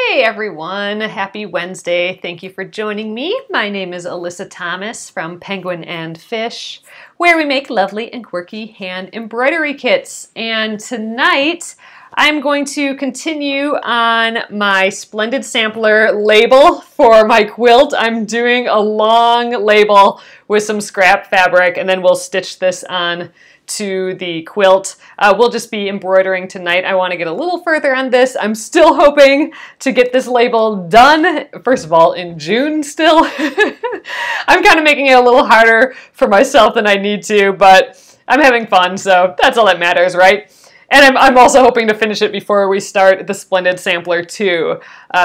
Hey everyone, happy Wednesday. Thank you for joining me. My name is Alyssa Thomas from Penguin and Fish, where we make lovely and quirky hand embroidery kits. And tonight I'm going to continue on my Splendid Sampler label for my quilt. I'm doing a long label with some scrap fabric, and then we'll stitch this on to the quilt. We'll just be embroidering tonight. I want to get a little further on this. I'm still hoping to get this label done, first of all, in June still. I'm kind of making it a little harder for myself than I need to, but I'm having fun, so that's all that matters, right? And I'm also hoping to finish it before we start the Splendid Sampler 2.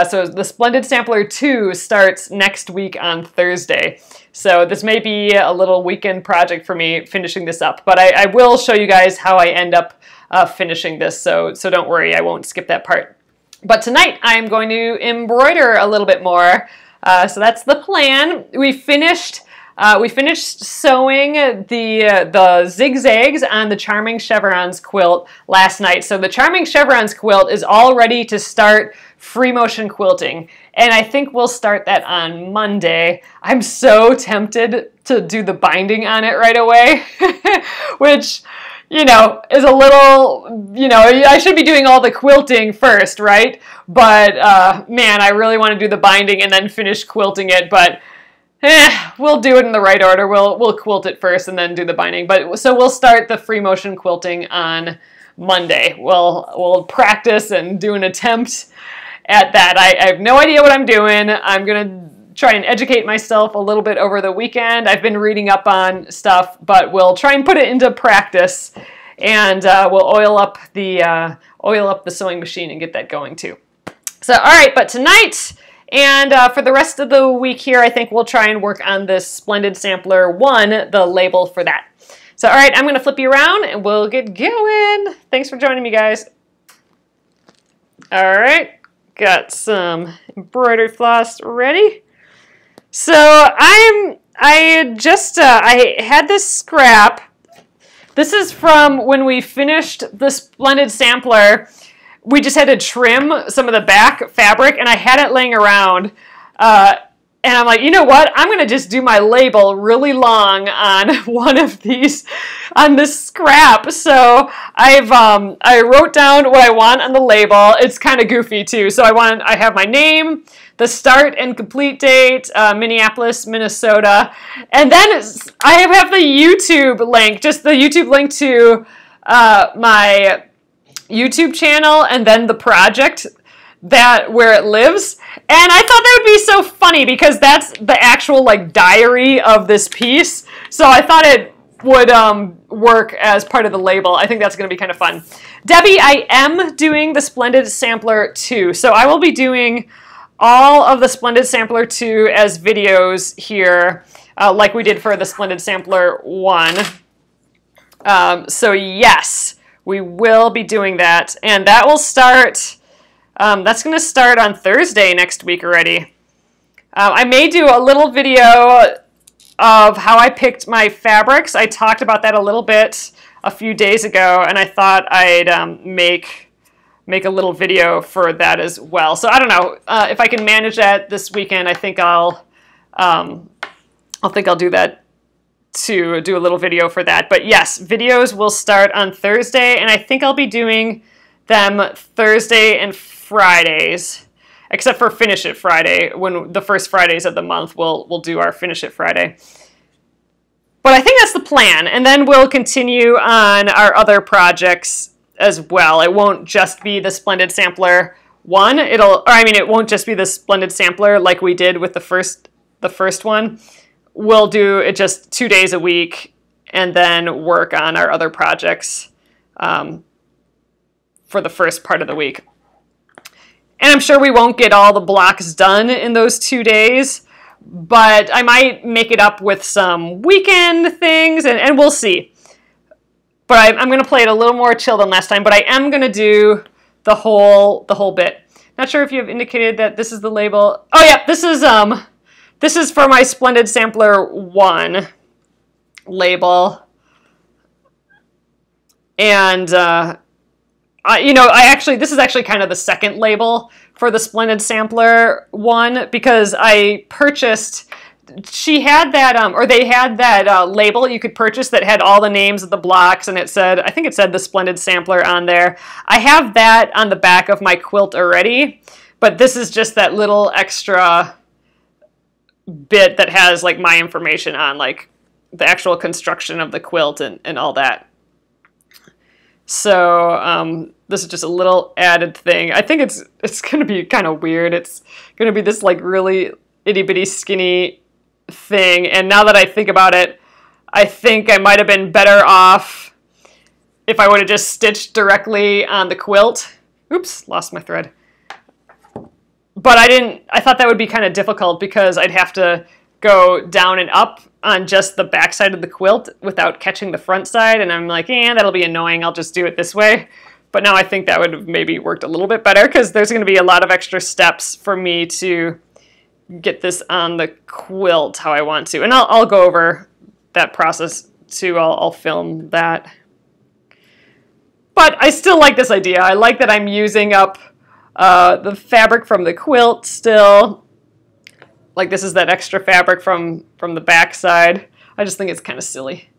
So the Splendid Sampler 2 starts next week on Thursday. So this may be a little weekend project for me finishing this up, but I will show you guys how I end up finishing this, so don't worry, I won't skip that part. But tonight I'm going to embroider a little bit more, so that's the plan. We finished sewing the zigzags on the Charming Chevrons quilt last night. So the Charming Chevrons quilt is all ready to start free motion quilting, and I think we'll start that on Monday. I'm so tempted to do the binding on it right away, which, you know, is a little, you know, I should be doing all the quilting first, right? But man, I really want to do the binding and then finish quilting it, but we'll do it in the right order. We'll quilt it first and then do the binding. But so we'll start the free motion quilting on Monday. We'll practice and do an attempt at that. I have no idea what I'm doing. I'm gonna try and educate myself a little bit over the weekend. I've been reading up on stuff, but we'll try and put it into practice, and we'll oil up the sewing machine and get that going too. So all right, but tonight and for the rest of the week here, I think we'll try and work on this Splendid Sampler 1, the label for that. So all right, I'm going to flip you around and we'll get going. Thanks for joining me, guys. All right, got some embroidery floss ready. So I had this scrap. This is from when we finished the Splendid Sampler. We just had to trim some of the back fabric, and I had it laying around, and I'm like, you know what? I'm going to just do my label really long on one of these, on this scrap. So I wrote down what I want on the label. It's kind of goofy too. So I have my name, the start and complete date, Minneapolis, Minnesota, and then I have the YouTube link, just the YouTube link to my YouTube channel, and then the project where it lives. And I thought that would be so funny because that's the actual like diary of this piece. So I thought it would work as part of the label. I think that's going to be kind of fun. Debbie, I am doing the Splendid Sampler 2. So I will be doing all of the Splendid Sampler 2 as videos here, like we did for the Splendid Sampler 1. So yes, we will be doing that, and that will start, that's going to start on Thursday next week already. I may do a little video of how I picked my fabrics. I talked about that a little bit a few days ago, and I thought I'd make a little video for that as well. So I don't know, if I can manage that this weekend, I think I'll do that, to do a little video for that. But yes, videos will start on Thursday, and I think I'll be doing them Thursday and Fridays, except for Finish It Friday. When the first Fridays of the month, we'll do our Finish It Friday. But I think that's the plan, and then we'll continue on our other projects as well. It won't just be the Splendid Sampler 1. It won't just be the Splendid Sampler like we did with the first one. We'll do it just 2 days a week and then work on our other projects for the first part of the week. And I'm sure we won't get all the blocks done in those 2 days, but I might make it up with some weekend things, and we'll see. But I'm going to play it a little more chill than last time, but I am going to do the whole bit. Not sure if you have indicated that this is the label. Oh yeah, this is for my Splendid Sampler 1 label. And this is actually kind of the second label for the Splendid Sampler one, because I purchased, she had that, or they had that label you could purchase that had all the names of the blocks, and I think it said the Splendid Sampler on there. I have that on the back of my quilt already, but this is just that little extra bit that has like my information on like the actual construction of the quilt and all that. So this is just a little added thing. I think it's going to be kind of weird. It's going to be this like really itty bitty skinny thing. And now that I think about it, I think I might have been better off if I would have just stitched directly on the quilt. Oops, lost my thread. But I thought that would be kind of difficult because I'd have to go down and up on just the back side of the quilt without catching the front side. And I'm like, that'll be annoying. I'll just do it this way. But now I think that would have maybe worked a little bit better because there's going to be a lot of extra steps for me to get this on the quilt how I want to. And I'll go over that process too. I'll film that. But I still like this idea. I like that I'm using up the fabric from the quilt still. Like this is that extra fabric from the back side. I just think it's kind of silly.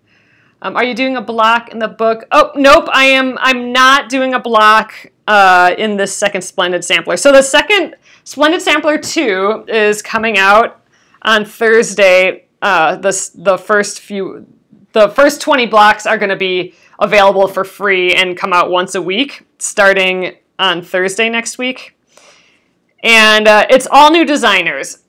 Are you doing a block in the book? Oh, nope, I'm not doing a block in this second Splendid Sampler. So the second Splendid Sampler 2 is coming out on Thursday. The first 20 blocks are going to be available for free and come out once a week, starting on Thursday next week. And it's all new designers.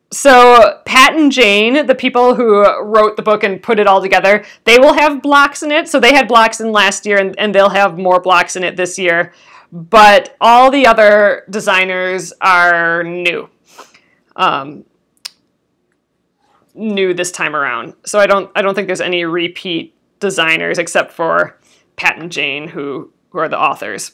So Pat and Jane, the people who wrote the book and put it all together, they will have blocks in it. So they had blocks in last year, and they'll have more blocks in it this year. But all the other designers are new. New this time around. So I don't think there's any repeat designers except for Pat and Jane who are the authors.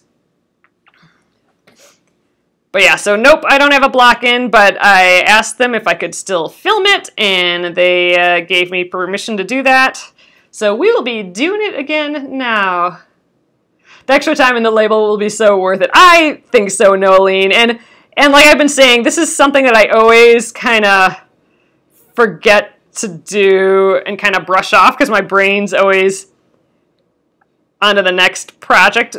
But yeah, so nope, I don't have a block in, but I asked them if I could still film it, and they gave me permission to do that. So we will be doing it again now. The extra time in the label will be so worth it. I think so, Nolene. And like I've been saying, this is something that I always kind of forget to do and kind of brush off because my brain's always onto the next project.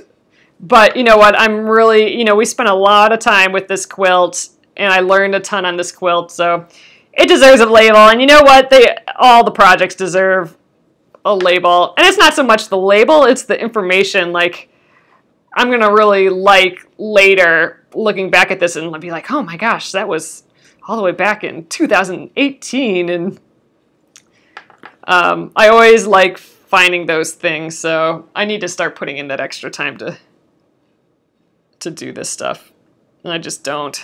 But you know what, I'm really, we spent a lot of time with this quilt, and I learned a ton on this quilt, so it deserves a label. And you know what, all the projects deserve a label. And it's not so much the label, it's the information. Like, I'm going to really like later looking back at this and be like, oh my gosh, that was all the way back in 2018. And I always like finding those things, so I need to start putting in that extra time to do this stuff, and I just don't.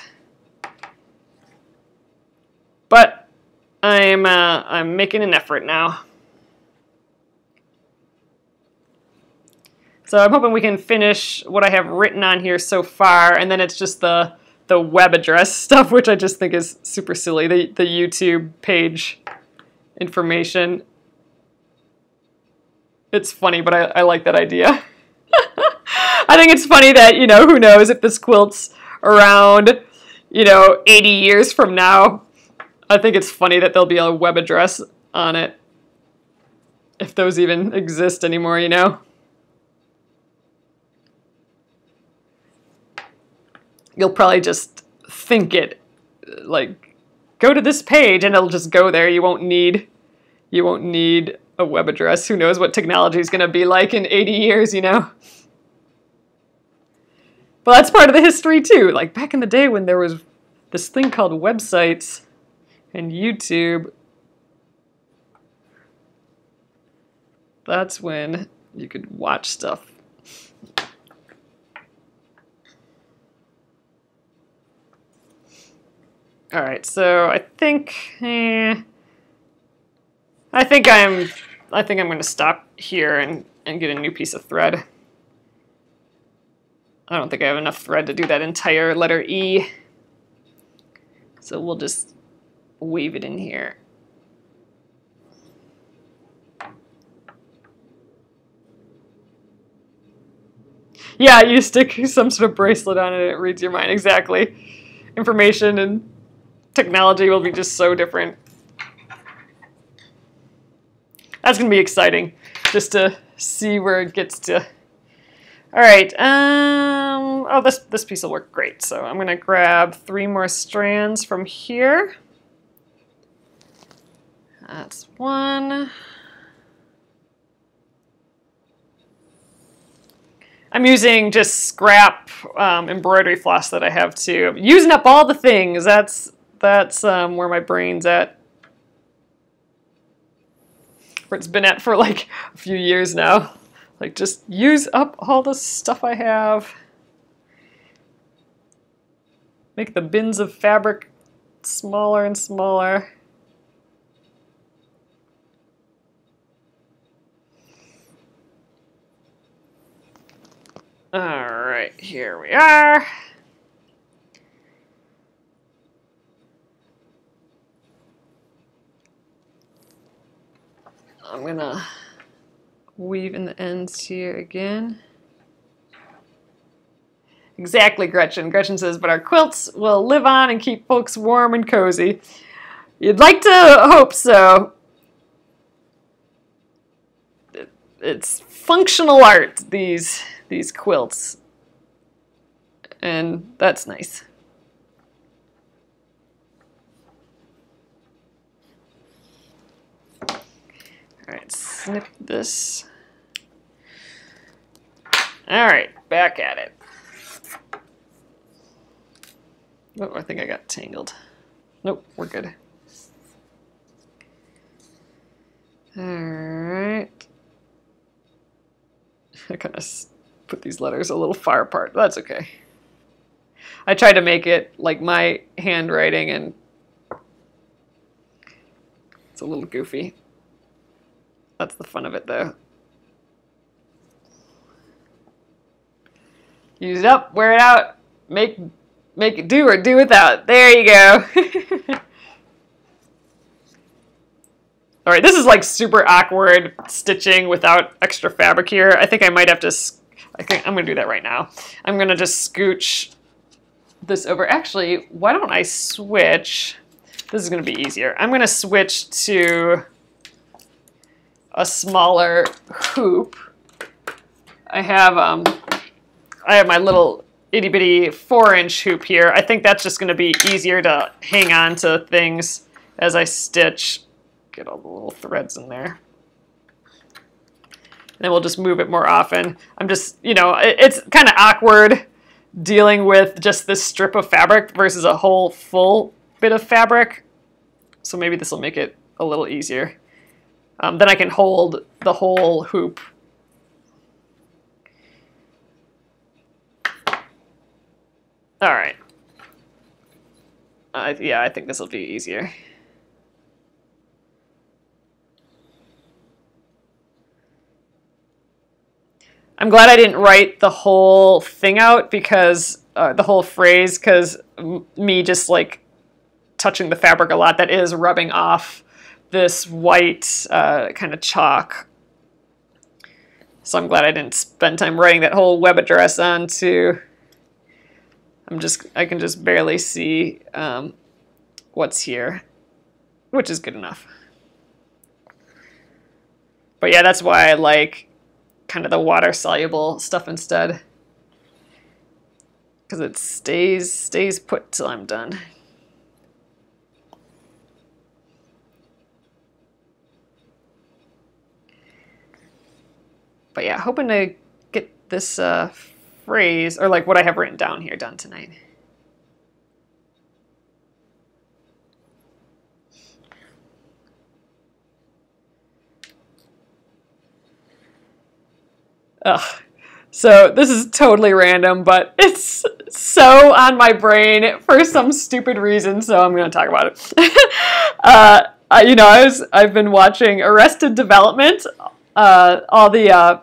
But I'm making an effort now. So I'm hoping we can finish what I have written on here so far, and then it's just the web address stuff, which I just think is super silly. The YouTube page information. It's funny, but I like that idea. I think it's funny that, who knows if this quilt's around, 80 years from now. I think it's funny that there'll be a web address on it. If those even exist anymore, You'll probably just think it, like, go to this page, and it'll just go there. You won't need a web address. Who knows what technology is going to be like in 80 years, But that's part of the history too. Like back in the day when there was this thing called websites and YouTube, that's when you could watch stuff. All right, so I think I'm going to stop here and get a new piece of thread. I don't think I have enough thread to do that entire letter E. So we'll just weave it in here. Yeah, you stick some sort of bracelet on it and it reads your mind. Exactly. Information and technology will be just so different. That's going to be exciting, just to see where it gets to. All right. Oh, this piece will work great. So I'm going to grab 3 more strands from here. That's 1. I'm using just scrap embroidery floss that I have too. Using up all the things. That's where my brain's at. Where it's been at for like a few years now. Like, just use up all the stuff I have. Make the bins of fabric smaller and smaller. All right, here we are. I'm gonna weave in the ends here again. Exactly, Gretchen. Gretchen says, but our quilts will live on and keep folks warm and cozy. You'd like to hope so. It's functional art, these quilts. And that's nice. All right, snip this. All right, back at it. Oh, I think I got tangled. Nope, we're good. All right. I kind of put these letters a little far apart. That's okay. I tried to make it like my handwriting, and it's a little goofy. That's the fun of it, though. Use it up, wear it out, make it do or do without. There you go. All right, this is like super awkward stitching without extra fabric here. I think I might have to, I think I'm gonna do that right now. I'm gonna just scooch this over. Actually, why don't I switch? This is gonna be easier. I'm gonna switch to a smaller hoop. I have my little itty bitty 4-inch hoop here. I think that's just gonna be easier to hang on to things as I stitch. Get all the little threads in there. And then we'll just move it more often. I'm just, you know, it's kind of awkward dealing with just this strip of fabric versus a whole full bit of fabric. So maybe this will make it a little easier. Then I can hold the whole hoop. All right. Yeah, I think this will be easier. I'm glad I didn't write the whole thing out, because the whole phrase, because me just like touching the fabric a lot, that is rubbing off this white kind of chalk. So I'm glad I didn't spend time writing that whole web address onto. I can just barely see what's here, which is good enough. But yeah, that's why I like kind of the water-soluble stuff instead, because it stays put till I'm done. But yeah, hoping to get this phrase, or like what I have written down here, done tonight. Ugh. So this is totally random, but it's so on my brain for some stupid reason, so I'm going to talk about it. You know, I've been watching Arrested Development, all the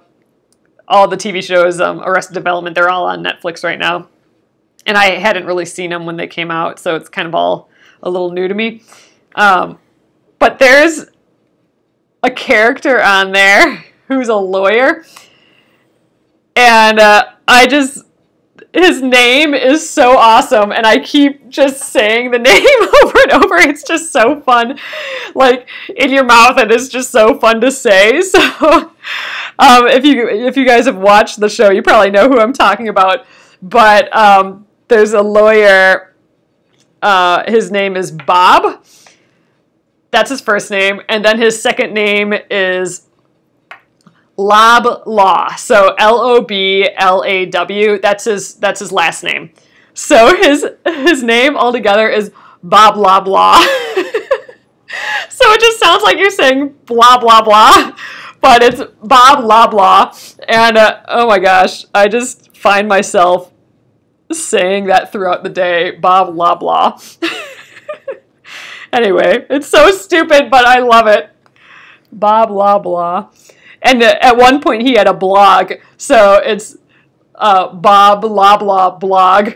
TV shows, Arrested Development, they're all on Netflix right now. And I hadn't really seen them when they came out, so it's kind of all a little new to me. But there's a character on there who's a lawyer. And his name is so awesome, and I keep just saying the name over and over. It's just so fun, like in your mouth, and it's just so fun to say. So, if you guys have watched the show, you probably know who I'm talking about. But there's a lawyer. His name is Bob. That's his first name, and then his second name is Loblaw. So Loblaw. That's his last name. So his name altogether is Bob Loblaw. So it just sounds like you're saying blah blah blah, but it's Bob Loblaw. And oh my gosh, I just find myself saying that throughout the day, Bob Loblaw. Anyway, it's so stupid, but I love it. Bob Loblaw. And at one point he had a blog, so it's Bob Loblaw blog.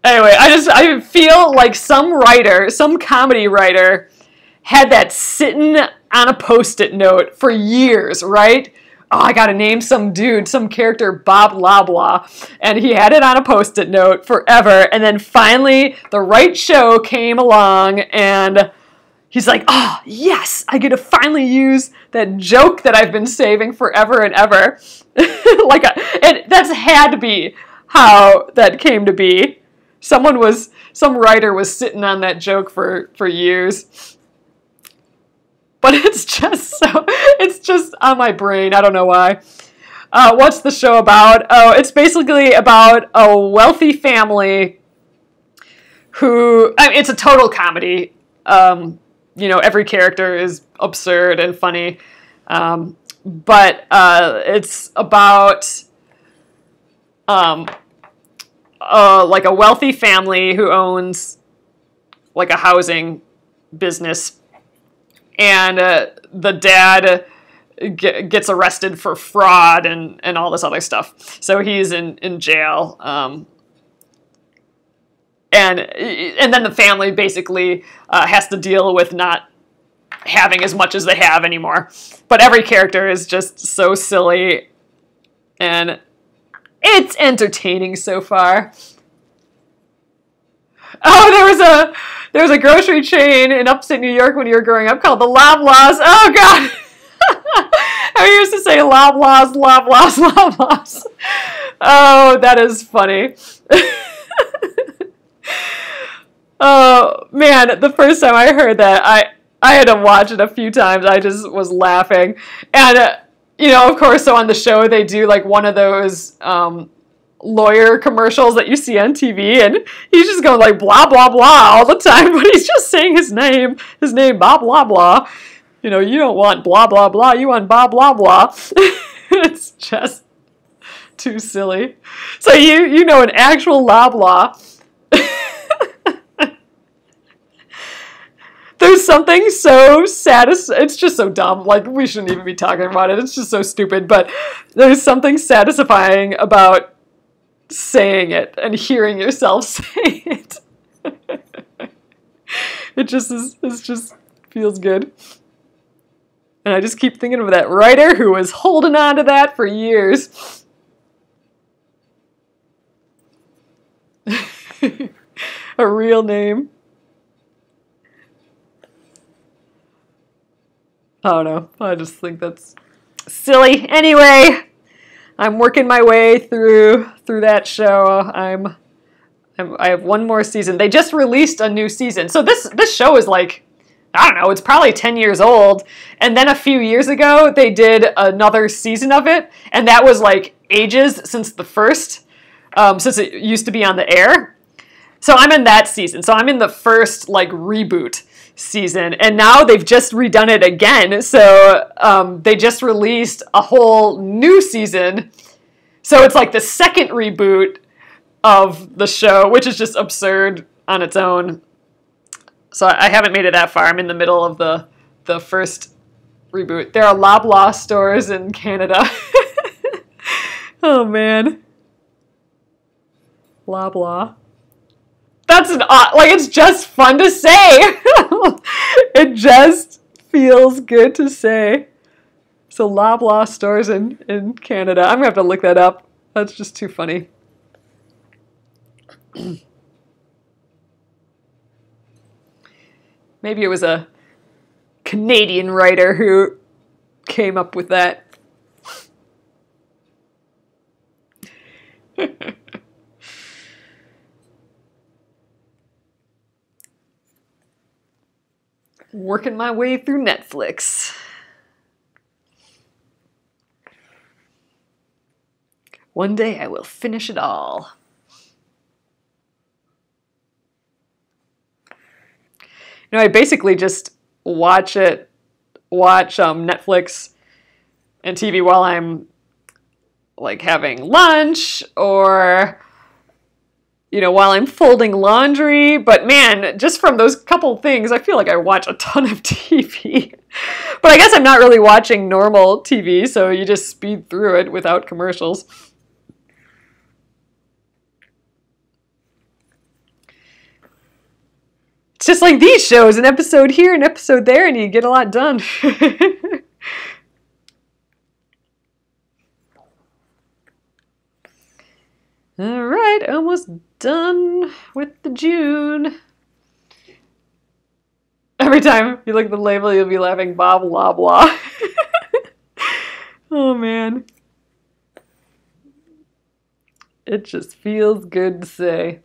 Anyway, I feel like some comedy writer, had that sitting on a Post-it note for years, right? Oh, I gotta name some dude, some character, Bob Loblaw. And he had it on a Post-it note forever. And then finally, the right show came along, and he's like, oh, yes, I get to finally use that joke that I've been saving forever and ever. And that's had to be how that came to be. Some writer was sitting on that joke for years. But it's just on my brain. I don't know why. What's the show about? Oh, it's basically about a wealthy family it's a total comedy. Every character is absurd and funny. But it's about like a wealthy family who owns like a housing business. And the dad gets arrested for fraud and all this other stuff. So he's in jail. And then the family basically has to deal with not having as much as they have anymore. But every character is just so silly. And it's entertaining so far. Oh, there was a grocery chain in upstate New York when you were growing up called the Loblaws. Oh, God. I used to say Loblaws, Loblaws, Loblaws. Oh, that is funny. Oh, man, the first time I heard that, I had to watch it a few times. I just was laughing. And, of course, so on the show, they do, like, one of those lawyer commercials that you see on TV, and he's just going like blah blah blah all the time, but he's just saying his name Bob blah blah. You don't want blah blah blah, you want Bob blah blah. It's just too silly. So an actual Loblaw. There's something so satisfying. It's just so dumb. Like, we shouldn't even be talking about it. It's just so stupid. But there's something satisfying about saying it and hearing yourself say it. It just feels good. And I just keep thinking of that writer who was holding on to that for years. A real name. I don't know. I just think that's silly. Anyway, I'm working my way through that show. I have one more season. They just released a new season. So this show is like, I don't know, it's probably 10 years old. And then a few years ago, they did another season of it. And that was like ages since the first, since it used to be on the air. So I'm in that season. So I'm in the first like reboot season. And now they've just redone it again. So they just released a whole new season. So it's like the second reboot of the show, which is just absurd on its own. So I haven't made it that far. I'm in the middle of the first reboot. There are Loblaw stores in Canada. Oh, man. Loblaw. That's it's just fun to say. It just feels good to say. So Loblaw stores in Canada. I'm going to have to look that up. That's just too funny. Maybe it was a Canadian writer who came up with that. Working my way through Netflix. One day I will finish it all. You know, I basically just watch Netflix and TV while I'm like having lunch or, you know, while I'm folding laundry. But man, just from those couple things, I feel like I watch a ton of TV. But I guess I'm not really watching normal TV, so you just speed through it without commercials. It's just like these shows, an episode here, an episode there, and you get a lot done. All right, almost done with the June. Every time you look at the label, you'll be laughing, blah, blah, blah. Oh, man. It just feels good to say.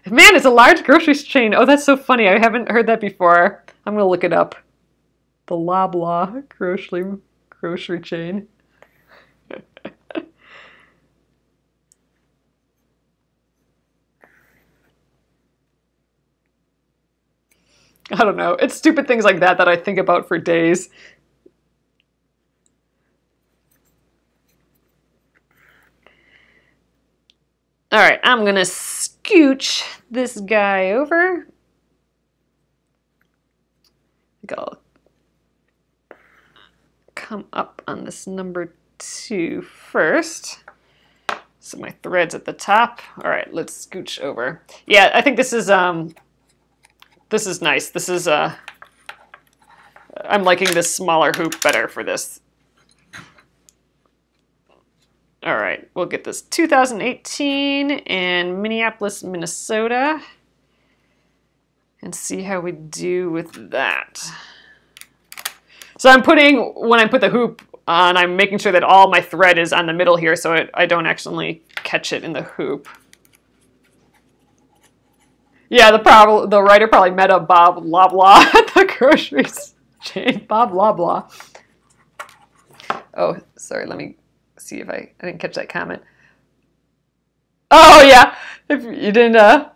Man, it's a large grocery chain. Oh, that's so funny. I haven't heard that before. I'm going to look it up. The Loblaw grocery chain. I don't know. It's stupid things like that that I think about for days. All right, I'm going to scooch this guy over. I think I'll come up on this number 2 first. So my thread's at the top. All right, let's scooch over. Yeah, I think this is nice. This is I'm liking this smaller hoop better for this. All right, we'll get this 2018 in Minneapolis, Minnesota, and see how we do with that. So when I put the hoop on, I'm making sure that all my thread is on the middle here so I don't accidentally catch it in the hoop. Yeah, the writer probably met a Bob Loblaw at the grocery chain. Bob Loblaw. Oh, sorry, let me see if I didn't catch that comment. Oh, yeah. If you didn't, yeah,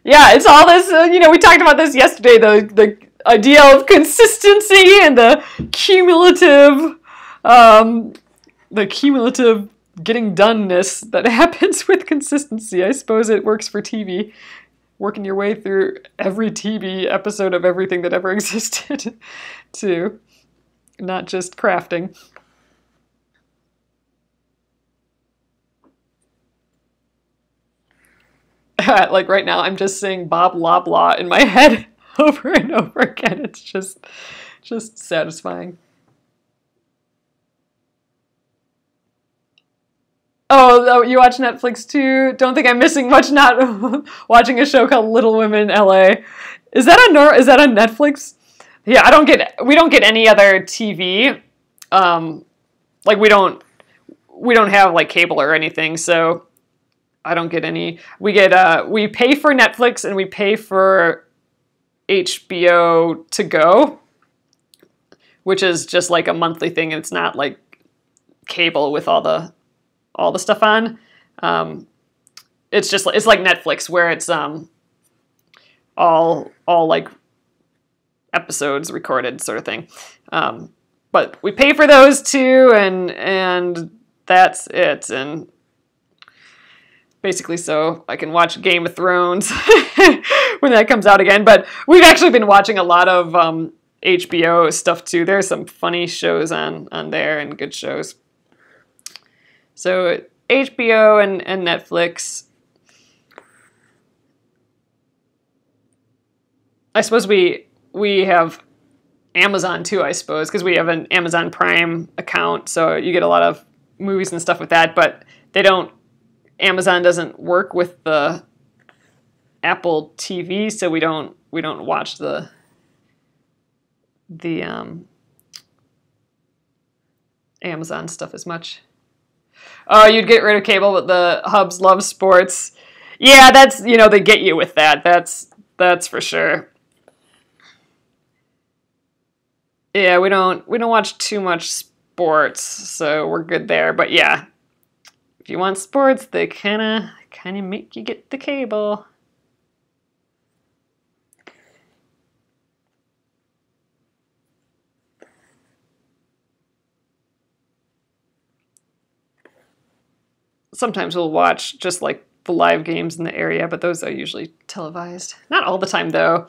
it's all this, you know, we talked about this yesterday, the idea of consistency and the cumulative getting doneness that happens with consistency. I suppose it works for TV. Working your way through every TV episode of everything that ever existed, too. Not just crafting. Like right now, I'm just saying Bob Loblaw in my head over and over again. It's just satisfying. Oh, you watch Netflix too? Don't think I'm missing much not watching a show called Little Women LA. Is that on Netflix? Yeah, we don't get any other TV. Like we don't have like cable or anything, so I don't get any. We pay for Netflix and we pay for HBO to go, which is just like a monthly thing. It's not like cable with all the stuff on. It's like Netflix where it's all like episodes recorded sort of thing. But we pay for those too, and that's it. And basically, so I can watch Game of Thrones when that comes out again. But we've actually been watching a lot of HBO stuff too. There's some funny shows on there and good shows. So HBO and Netflix. I suppose we have Amazon too, I suppose, because we have an Amazon Prime account, so you get a lot of movies and stuff with that, but Amazon doesn't work with the Apple TV, so we don't watch the Amazon stuff as much. Oh, you'd get rid of cable, but the hubs love sports. Yeah, that's, they get you with that. That's for sure. Yeah, we don't watch too much sports, so we're good there. But yeah, if you want sports, they kind of make you get the cable. Sometimes we'll watch just like the live games in the area, but those are usually televised. Not all the time though.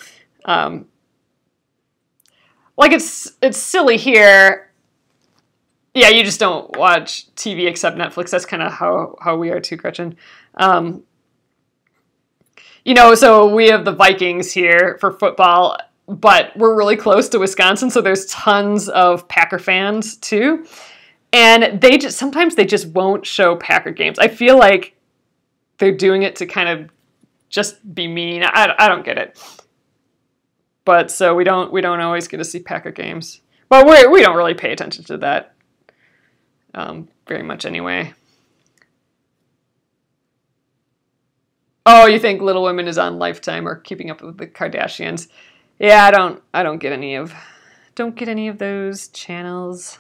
Like it's silly here. Yeah, you just don't watch TV except Netflix. That's kind of how we are too, Gretchen. So we have the Vikings here for football, but we're really close to Wisconsin, so there's tons of Packer fans too. And sometimes they just won't show Packer games. I feel like they're doing it to kind of just be mean. I don't get it. But so we don't always get to see Packer games. But we don't really pay attention to that very much anyway. Oh, you think Little Women is on Lifetime or Keeping Up with the Kardashians? Yeah, I don't get any of those channels.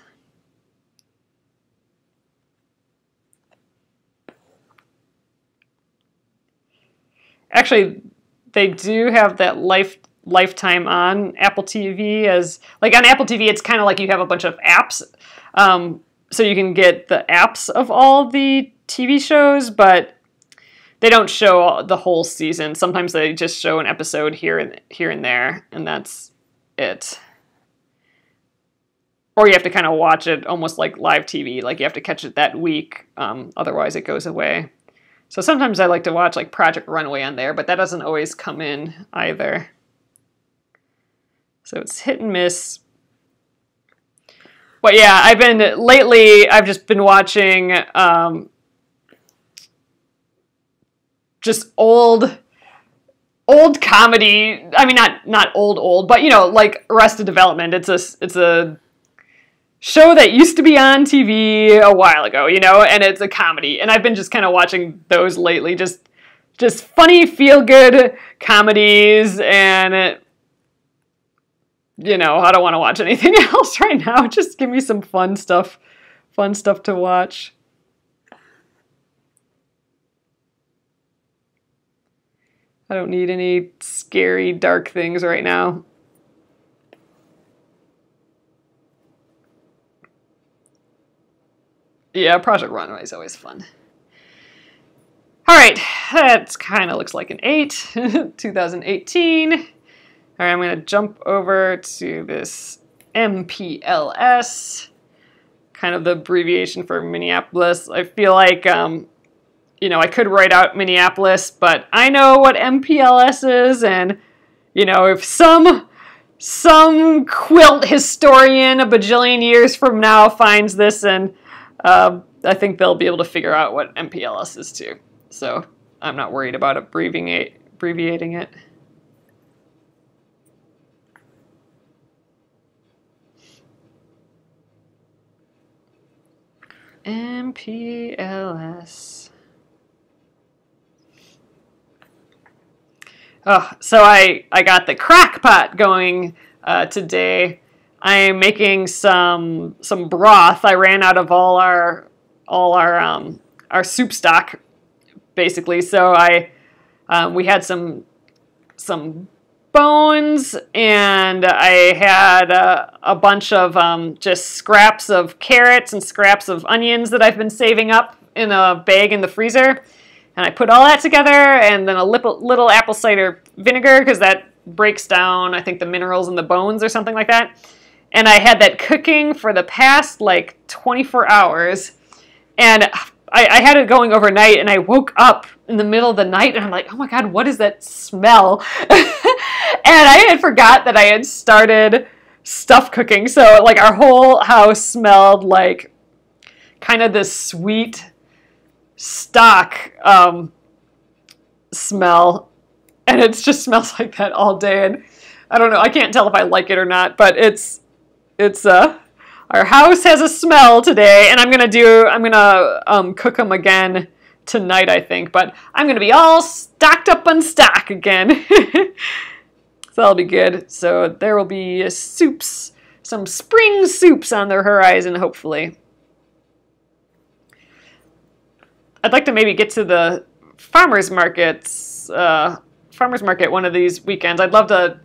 Actually, they do have that Lifetime on Apple TV. On Apple TV, it's kind of like you have a bunch of apps. So you can get the apps of all the TV shows, but they don't show the whole season. Sometimes they just show an episode here and there, and that's it. Or you have to kind of watch it almost like live TV. Like you have to catch it that week, otherwise it goes away. So sometimes I like to watch like Project Runway on there, but that doesn't always come in either. So it's hit and miss. But yeah, I've just been watching just old comedy. I mean, not old, but like Arrested Development. It's a show that used to be on TV a while ago, and it's a comedy. And I've been just kind of watching those lately, just funny, feel-good comedies, and I don't want to watch anything else right now. Just give me some fun stuff to watch. I don't need any scary, dark things right now. Yeah, Project Runway is always fun. All right, that kind of looks like an 8, 2018. All right, I'm going to jump over to this MPLS, kind of the abbreviation for Minneapolis. I feel like, I could write out Minneapolis, but I know what MPLS is, and, if some quilt historian a bajillion years from now finds this, and I think they'll be able to figure out what MPLS is too. So I'm not worried about abbreviating it. MPLS. Oh, so I got the crock pot going today. I am making some broth. I ran out of all our soup stock, basically. So we had some bones, and I had a bunch of just scraps of carrots and scraps of onions that I've been saving up in a bag in the freezer. And I put all that together, and then a little apple cider vinegar, because that breaks down, I think, the minerals in the bones or something like that. And I had that cooking for the past, 24 hours. And I had it going overnight, and I woke up in the middle of the night, and I'm like, oh my God, what is that smell? And I had forgot that I had started stuff cooking. So like our whole house smelled like kind of this sweet stock smell, and it just smells like that all day. And I don't know, I can't tell if I like it or not, but it's our house has a smell today, and I'm gonna cook them again tonight, I think. But I'm gonna be all stocked up on stock again. So that'll be good. So there will be soups, some spring soups on the horizon, hopefully. I'd like to maybe get to the farmer's market one of these weekends. I'd love to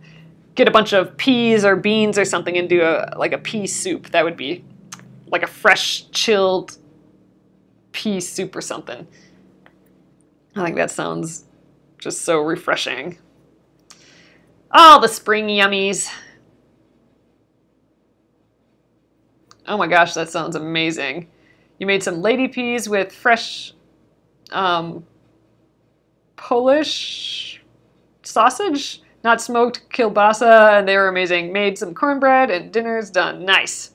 get a bunch of peas or beans or something and do like a pea soup. That would be like a fresh, chilled pea soup or something. I think that sounds just so refreshing. All the spring yummies. Oh my gosh, that sounds amazing. You made some lady peas with fresh Polish sausage, not smoked kielbasa, and they were amazing. Made some cornbread and dinner's done. Nice.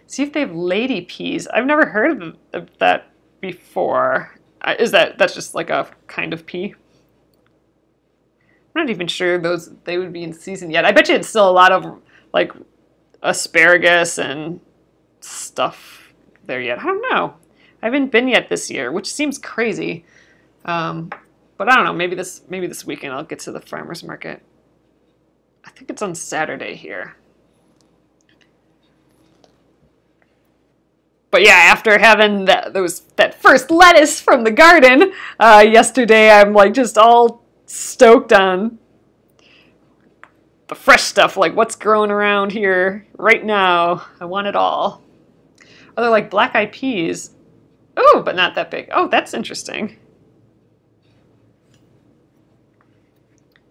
See if they have lady peas. I've never heard of that before. That's just like a kind of pea? I'm not even sure they would be in season yet. I bet you it's still a lot of like asparagus and stuff there yet. I don't know. I haven't been yet this year, which seems crazy. But I don't know. Maybe this weekend I'll get to the farmer's market. I think it's on Saturday here. But yeah, after having that first lettuce from the garden yesterday, I'm like just all stoked on the fresh stuff, like what's growing around here right now. I want it all. Oh, they're like black-eyed peas. Oh, but not that big. Oh, that's interesting.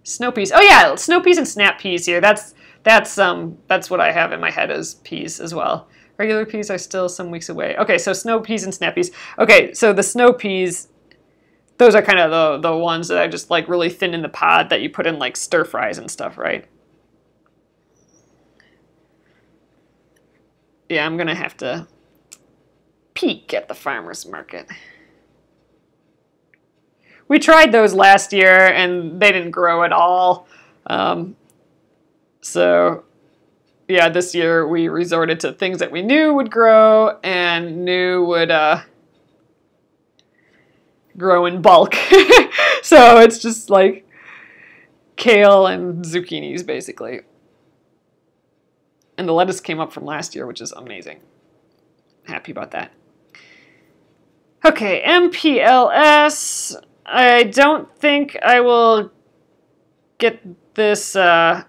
Snow peas. Oh yeah, snow peas and snap peas here. That's what I have in my head as peas as well. Regular peas are still some weeks away. Okay, so snow peas and snap peas. Okay, so the snow peas, those are kind of the ones that I just like really thin in the pod that you put in like stir fries and stuff, right? Yeah, I'm gonna have to peek at the farmer's market. We tried those last year and they didn't grow at all. So yeah, this year we resorted to things that we knew would grow and knew would grow in bulk. So it's just like kale and zucchinis basically. And the lettuce came up from last year, which is amazing. Happy about that. Okay, MPLS. I don't think I will get this MN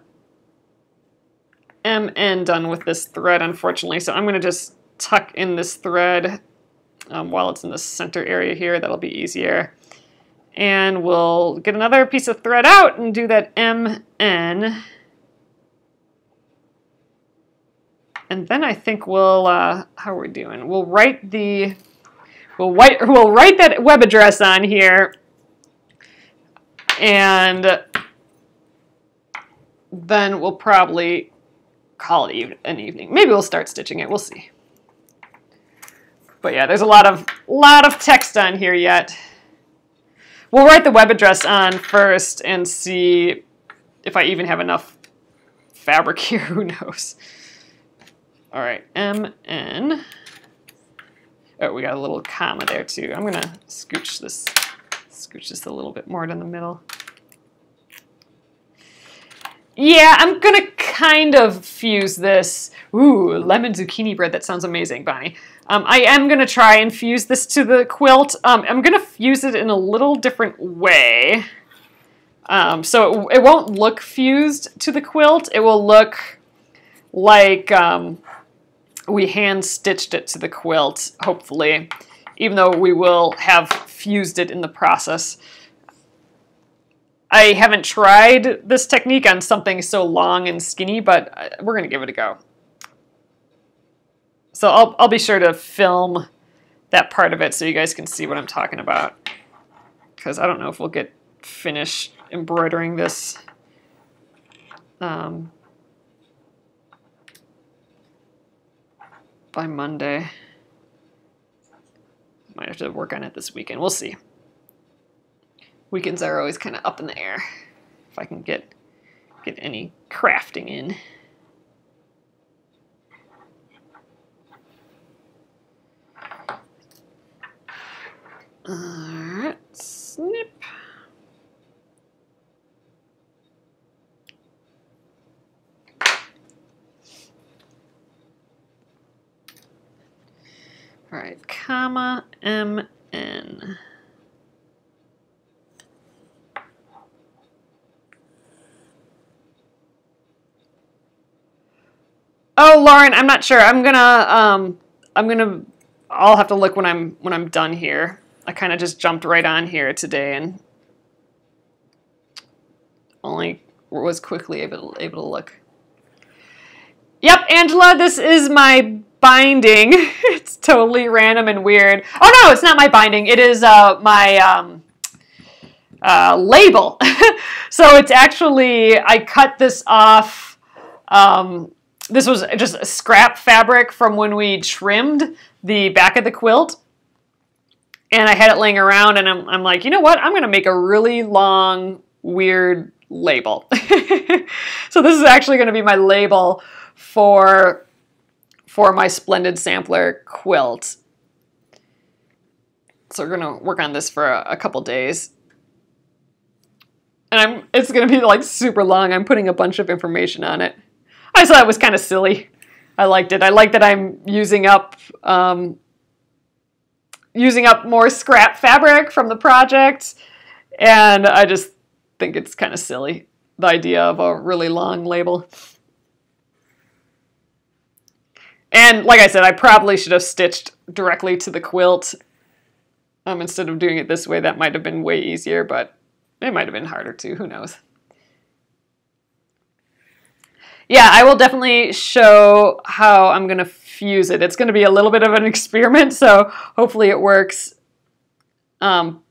done with this thread, unfortunately. So I'm going to just tuck in this thread while it's in the center area here. That'll be easier. And we'll get another piece of thread out and do that MN. And then I think we'll, how are we doing? We'll write that web address on here. And then we'll probably call it an evening. Maybe we'll start stitching it. We'll see. But yeah, there's a lot of text on here yet. We'll write the web address on first and see if I even have enough fabric here. Who knows? All right, MN. Oh, we got a little comma there too. I'm gonna scooch this a little bit more to the middle. Yeah, I'm gonna kind of fuse this. Ooh, lemon zucchini bread. That sounds amazing, Bonnie. I am gonna try and fuse this to the quilt. I'm gonna fuse it in a little different way. So it won't look fused to the quilt. It will look like we hand stitched it to the quilt, hopefully, even though we will have fused it in the process. I haven't tried this technique on something so long and skinny, but we're going to give it a go. So I'll be sure to film that part of it so you guys can see what I'm talking about, because I don't know if we'll get finished embroidering this by Monday. Might have to work on it this weekend. We'll see. Weekends are always kind of up in the air. If I can get any crafting in. Alright, snip. Alright, comma, MN. Oh, Lauren, I'm not sure. I'll have to look when I'm done here. I kind of just jumped right on here today and only was quickly able to look. Yep, Angela, this is my binding. It's totally random and weird. Oh no, it's not my binding. It is my label. So it's actually, I cut this off. This was just a scrap fabric from when we trimmed the back of the quilt. And I had it laying around, and I'm like, you know what? I'm going to make a really long, weird label. So this is actually going to be my label for my Splendid Sampler quilt. So we're going to work on this for a couple days. And it's going to be like super long. I'm putting a bunch of information on it. I just thought it was kind of silly. I liked it. I like that I'm using up more scrap fabric from the project, and I just think it's kind of silly, the idea of a really long label. And like I said, I probably should have stitched directly to the quilt instead of doing it this way. That might have been way easier, but it might have been harder too. Who knows? Yeah, I will definitely show how I'm going to fuse it. It's going to be a little bit of an experiment, so hopefully it works. But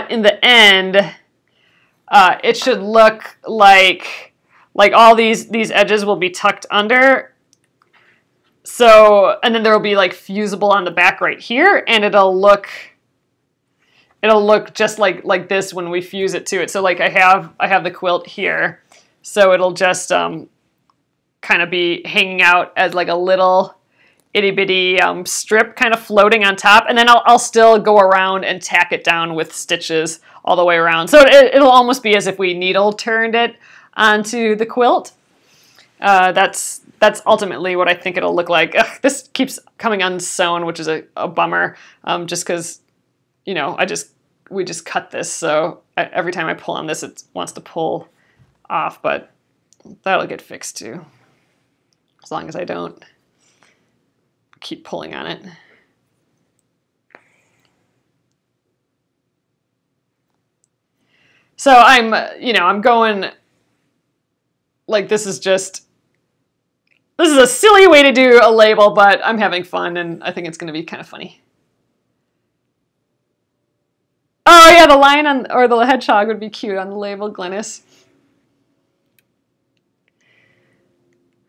in the end, it should look like all these edges will be tucked under. So, and then there will be like fusible on the back right here, and it'll look just like this when we fuse it to it. So like I have the quilt here, so it'll just kind of be hanging out as like a little itty bitty strip kind of floating on top, and then I'll still go around and tack it down with stitches all the way around. So it'll almost be as if we needle turned it onto the quilt. That's ultimately what I think it'll look like. Ugh, this keeps coming unsewn, which is a bummer, just because, you know, we just cut this, so every time I pull on this, it wants to pull off, but that'll get fixed too, as long as I don't keep pulling on it. So I'm going, like, this is a silly way to do a label, but I'm having fun, and I think it's going to be kind of funny. Oh yeah, the lion or the hedgehog would be cute on the label, Glennis.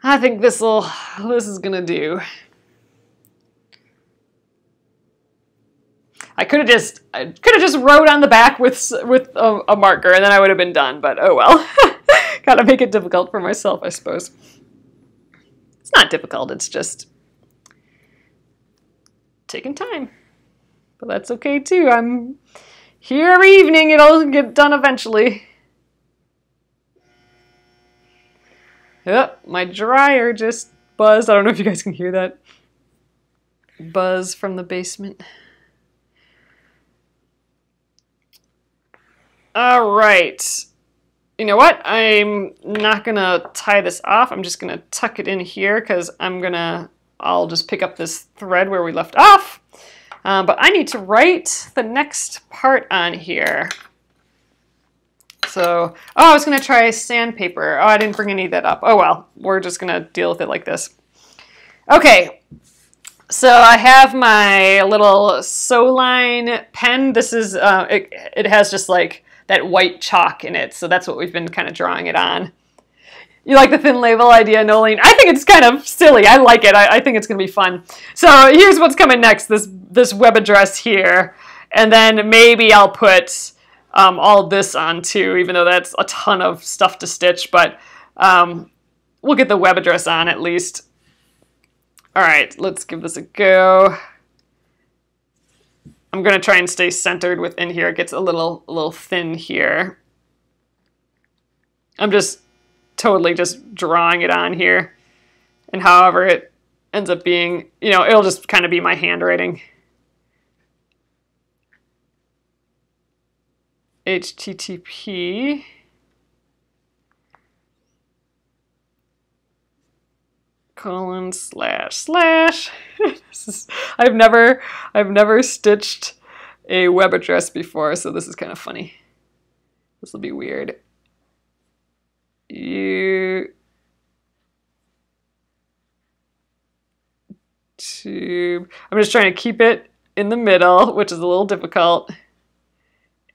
I think this is gonna do. I could have just wrote on the back with a marker, and then I would have been done. But oh well. Gotta make it difficult for myself, I suppose. It's not difficult. It's just taking time. But that's okay too. I'm here every evening. It'll get done eventually. Yep, my dryer just buzzed. I don't know if you guys can hear that buzz from the basement. All right. You know what? I'm not gonna tie this off. I'm just gonna tuck it in here because I'll just pick up this thread where we left off. But I need to write the next part on here. So, oh, I was going to try sandpaper. Oh, I didn't bring any of that up. Oh, well, we're just going to deal with it like this. Okay, so I have my little sew line pen. This is, it has just like that white chalk in it, so that's what we've been kind of drawing it on. You like the thin label idea, Nolene? I think it's kind of silly. I like it. I think it's going to be fun. So here's what's coming next, this web address here. And then maybe I'll put all this on too, even though that's a ton of stuff to stitch. But we'll get the web address on at least. All right, let's give this a go. I'm going to try and stay centered within here. It gets a little thin here. I'm just totally just drawing it on here. And however it ends up being, you know, it'll just kind of be my handwriting. HTTP. // I've never stitched a web address before, so this is kind of funny. This will be weird. YouTube. I'm just trying to keep it in the middle, which is a little difficult,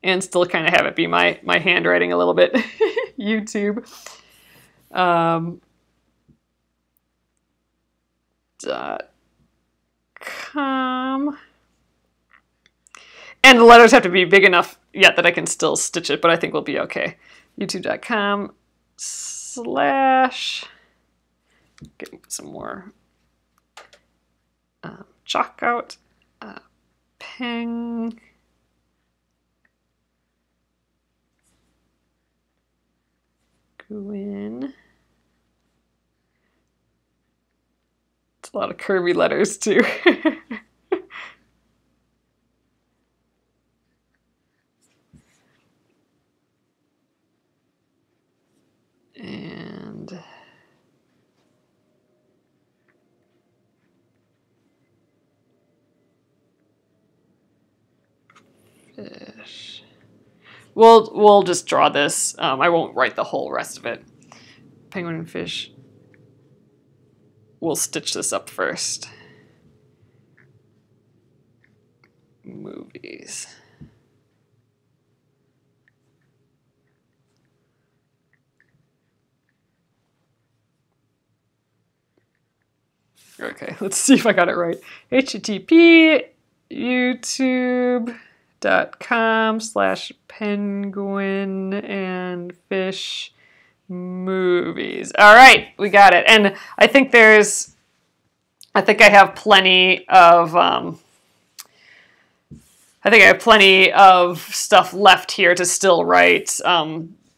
and still kind of have it be my handwriting a little bit. YouTube. .com. And the letters have to be big enough yet that I can still stitch it, but I think we'll be okay. YouTube.com/ getting some more chalk out. Penguin. It's a lot of curvy letters too. And fish. We'll just draw this. I won't write the whole rest of it. Penguin and fish. We'll stitch this up first. Movies. Okay, let's see if I got it right. HTTP youtube.com/penguin and fish movies. All right, we got it. And I think I have plenty of stuff left here to still write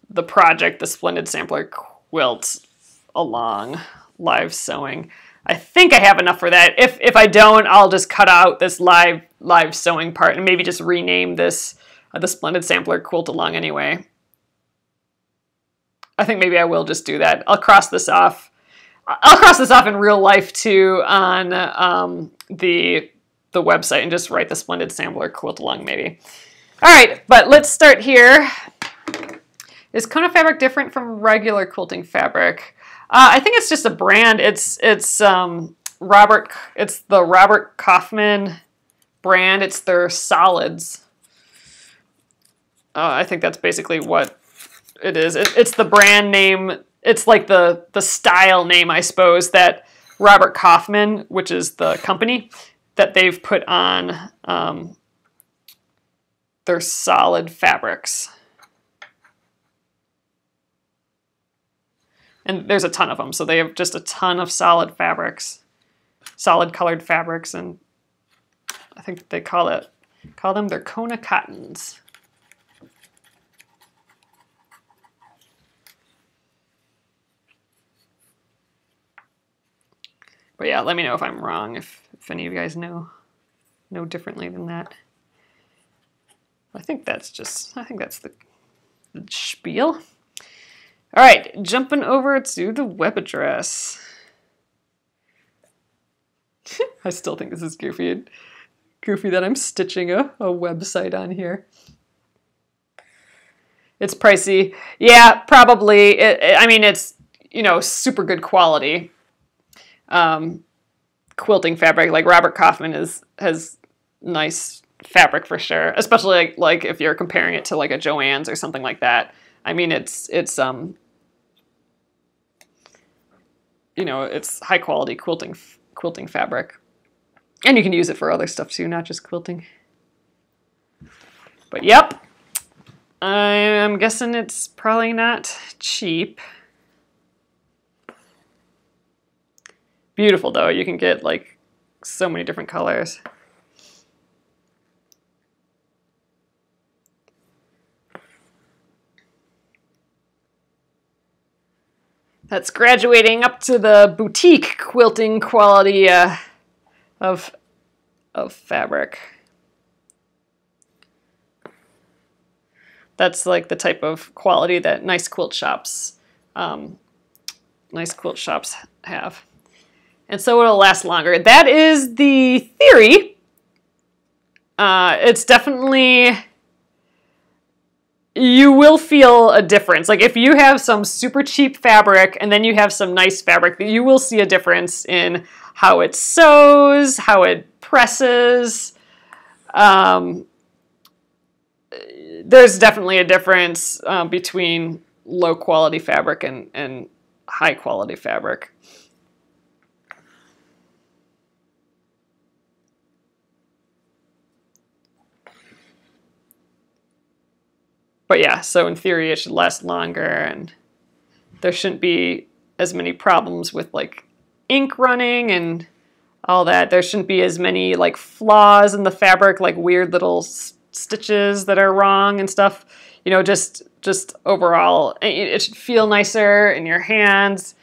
the project, the Splendid Sampler quilt along live sewing. I think I have enough for that. If I don't, I'll just cut out this live sewing part and maybe just rename this the Splendid Sampler quilt along anyway. I think maybe I will just do that. I'll cross this off. I'll cross this off in real life too on the website and just write the Splendid Sampler quilt along maybe. All right, but let's start here. Is Kona fabric different from regular quilting fabric? I think it's just a brand. It's the Robert Kaufman brand. It's their solids. I think that's basically what it is. It's the brand name. It's like the style name, I suppose, that Robert Kaufman, which is the company, that they've put on their solid fabrics. And there's a ton of them, so they have just a ton of solid fabrics, solid colored fabrics, and I think they call them their Kona cottons. But yeah, let me know if I'm wrong, if any of you guys know differently than that. I think that's the spiel. All right, jumping over to the web address. I still think this is goofy that I'm stitching a website on here. It's pricey. Yeah, probably. I mean, it's, you know, super good quality quilting fabric. Like Robert Kaufman has nice fabric for sure, especially like if you're comparing it to like a Joann's or something like that. I mean, it's you know, it's high quality quilting fabric. And you can use it for other stuff too, not just quilting. But yep, I'm guessing it's probably not cheap. Beautiful though, you can get like so many different colors. That's graduating up to the boutique quilting quality of fabric. That's like the type of quality that nice quilt shops have. And so it'll last longer. That is the theory. It's definitely, you will feel a difference. Like if you have some super cheap fabric and then you have some nice fabric, you will see a difference in how it sews, how it presses. There's definitely a difference between low quality fabric and high quality fabric. But yeah, so in theory it should last longer and there shouldn't be as many problems with like ink running and all that. There shouldn't be as many like flaws in the fabric, like weird little stitches that are wrong and stuff. You know, just overall, it should feel nicer in your hands.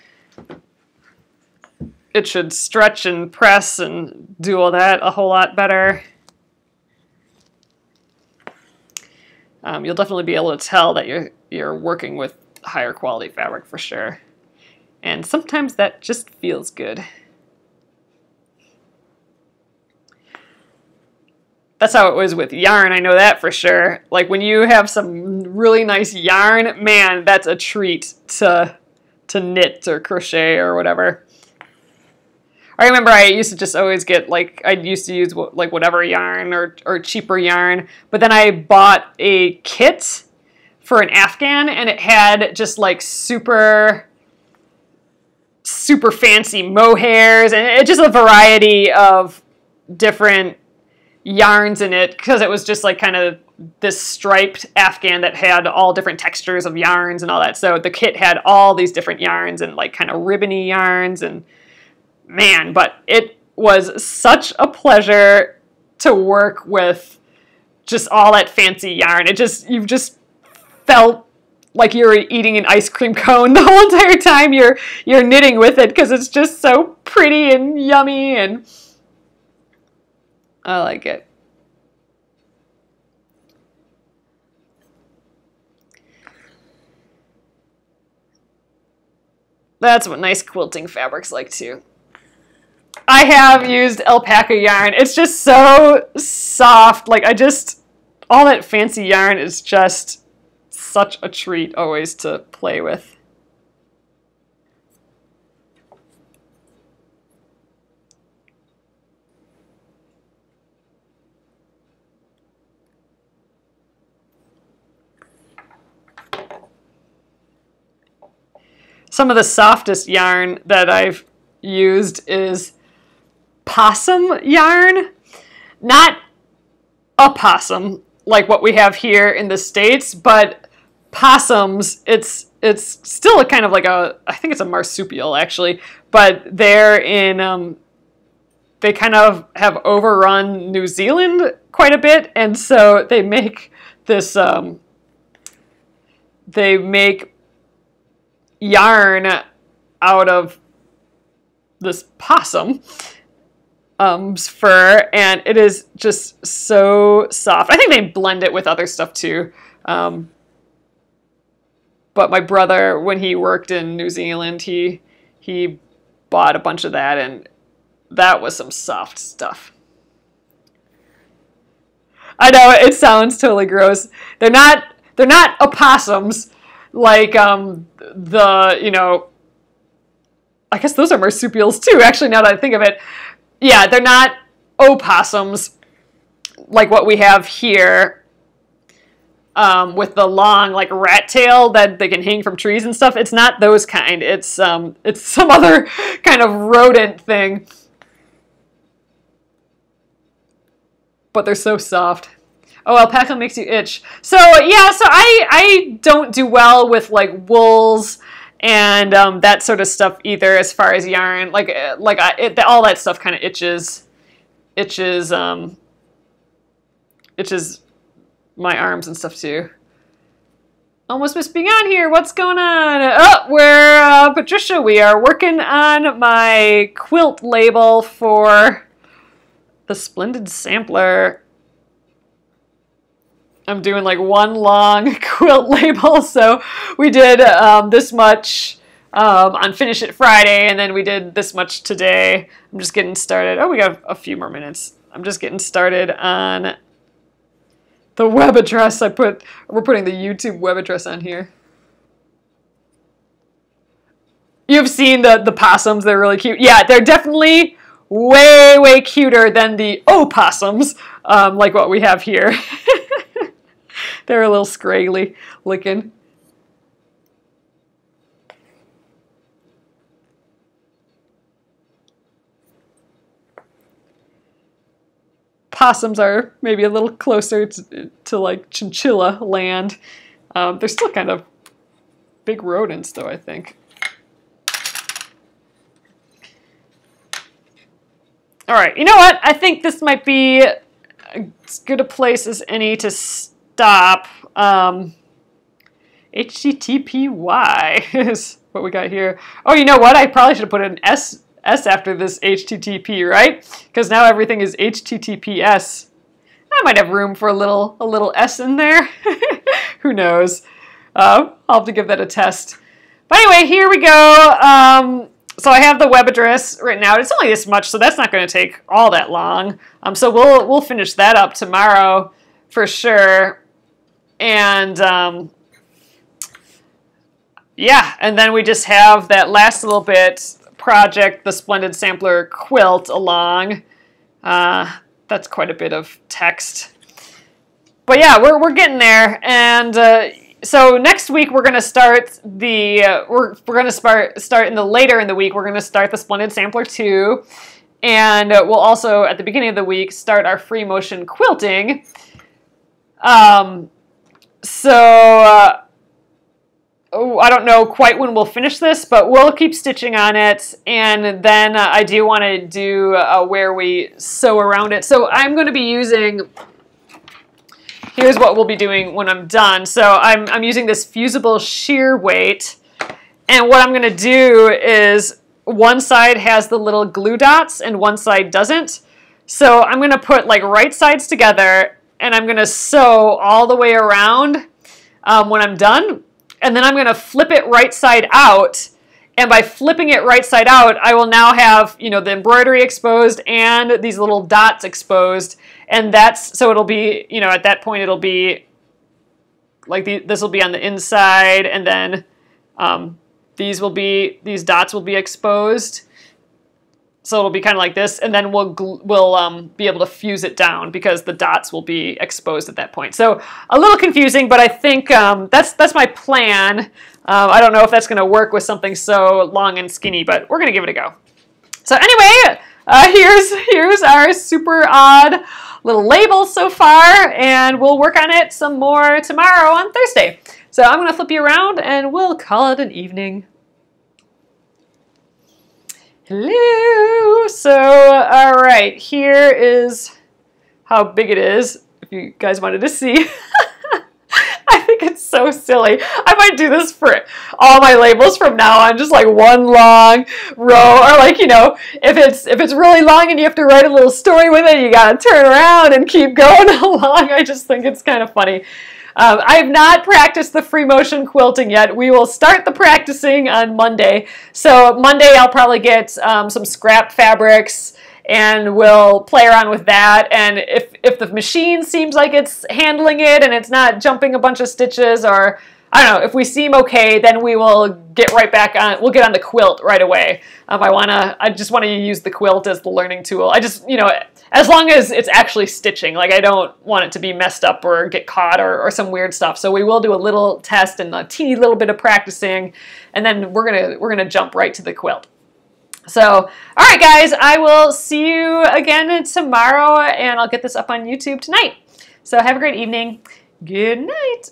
It should stretch and press and do all that a whole lot better. You'll definitely be able to tell that you're working with higher quality fabric for sure. And sometimes that just feels good. That's how it was with yarn, I know that for sure. Like when you have some really nice yarn, man, that's a treat to knit or crochet or whatever. I remember I used to just always get like, I used to use like whatever yarn or cheaper yarn, but then I bought a kit for an Afghan and it had just like super fancy mohairs and it just a variety of different yarns in it because it was just like kind of this striped Afghan that had all different textures of yarns and all that. So the kit had all these different yarns and like kind of ribbony yarns and man, but it was such a pleasure to work with just all that fancy yarn. You just felt like you were eating an ice cream cone the whole entire time you're knitting with it because it's just so pretty and yummy and I like it. That's what nice quilting fabric's like too. I have used alpaca yarn. It's just so soft. Like all that fancy yarn is just such a treat always to play with. Some of the softest yarn that I've used is possum yarn. Not a possum like what we have here in the States, but possums, it's still a kind of like I think it's a marsupial actually, but they're in, they kind of have overrun New Zealand quite a bit, and so they make this, they make yarn out of this possum fur, and it is just so soft. I think they blend it with other stuff too. But my brother, when he worked in New Zealand, he bought a bunch of that, and that was some soft stuff. I know it sounds totally gross. They're not opossums like you know, I guess those are marsupials too, actually, now that I think of it. Yeah, they're not opossums like what we have here. with the long like rat tail that they can hang from trees and stuff. It's not those kind. It's some other kind of rodent thing. But they're so soft. Oh, alpaca makes you itch. So yeah, so I don't do well with like wools and that sort of stuff either. As far as yarn, all that stuff kind of itches my arms and stuff too. Almost missed being on here. What's going on? Oh, we're Patricia. We are working on my quilt label for the Splendid Sampler. I'm doing like one long quilt label. So we did this much on Finish It Friday, and then we did this much today. I'm just getting started. Oh, we got a few more minutes. I'm just getting started on the web address. We're putting the YouTube web address on here. You've seen the possums. They're really cute. Yeah, they're definitely way, way cuter than the opossums, like what we have here. They're a little scraggly looking. Possums are maybe a little closer to like chinchilla land. They're still kind of big rodents though, I think. All right, you know what? I think this might be as good a place as any to stop. HTTPY is what we got here. Oh, you know what? I probably should have put an S after this HTTP, right? Because now everything is HTTPS. I might have room for a little S in there. Who knows? I'll have to give that a test. But anyway, here we go. So I have the web address written out. It's only this much, so that's not going to take all that long. So we'll finish that up tomorrow for sure. And yeah, and then we just have that last little bit project, the Splendid Sampler quilt along. That's quite a bit of text. But yeah, we're getting there. And so next week we're going to start the we're going to start in the later in the week. We're going to start the Splendid Sampler 2, and we'll also at the beginning of the week start our free motion quilting. Oh, I don't know quite when we'll finish this, but we'll keep stitching on it, and then I do want to do where we sew around it. So I'm going to be using. Here's what we'll be doing when I'm done. So I'm using this fusible shear weight, and what I'm going to do is one side has the little glue dots and one side doesn't. So I'm going to put like right sides together, and I'm going to sew all the way around when I'm done, and then I'm going to flip it right side out. And by flipping it right side out, I will now have, you know, the embroidery exposed and these little dots exposed. And that's, so it'll be, you know, at that point it'll be like this will be on the inside, and then these dots will be exposed. So it'll be kind of like this, and then we'll be able to fuse it down because the dots will be exposed at that point. So a little confusing, but I think that's my plan. I don't know if that's going to work with something so long and skinny, but we're going to give it a go. So anyway, here's our super odd little label so far, and we'll work on it some more tomorrow on Thursday. So I'm going to flip you around, and we'll call it an evening. Hello! So, all right, here is how big it is, if you guys wanted to see. I think it's so silly. I might do this for all my labels from now on, just like one long row, or like, you know, if it's really long and you have to write a little story with it, you gotta turn around and keep going along. I just think it's kind of funny. I have not practiced the free motion quilting yet. We will start the practicing on Monday. So Monday I'll probably get some scrap fabrics, and we'll play around with that. And if the machine seems like it's handling it and it's not jumping a bunch of stitches or I don't know, if we seem okay, then we will get right back on, we'll get on the quilt right away. I just want to use the quilt as the learning tool. I just, you know, as long as it's actually stitching, like I don't want it to be messed up or get caught or some weird stuff. So we will do a little test and a teeny little bit of practicing, and then we're gonna jump right to the quilt. So, all right, guys, I will see you again tomorrow, and I'll get this up on YouTube tonight. So have a great evening. Good night.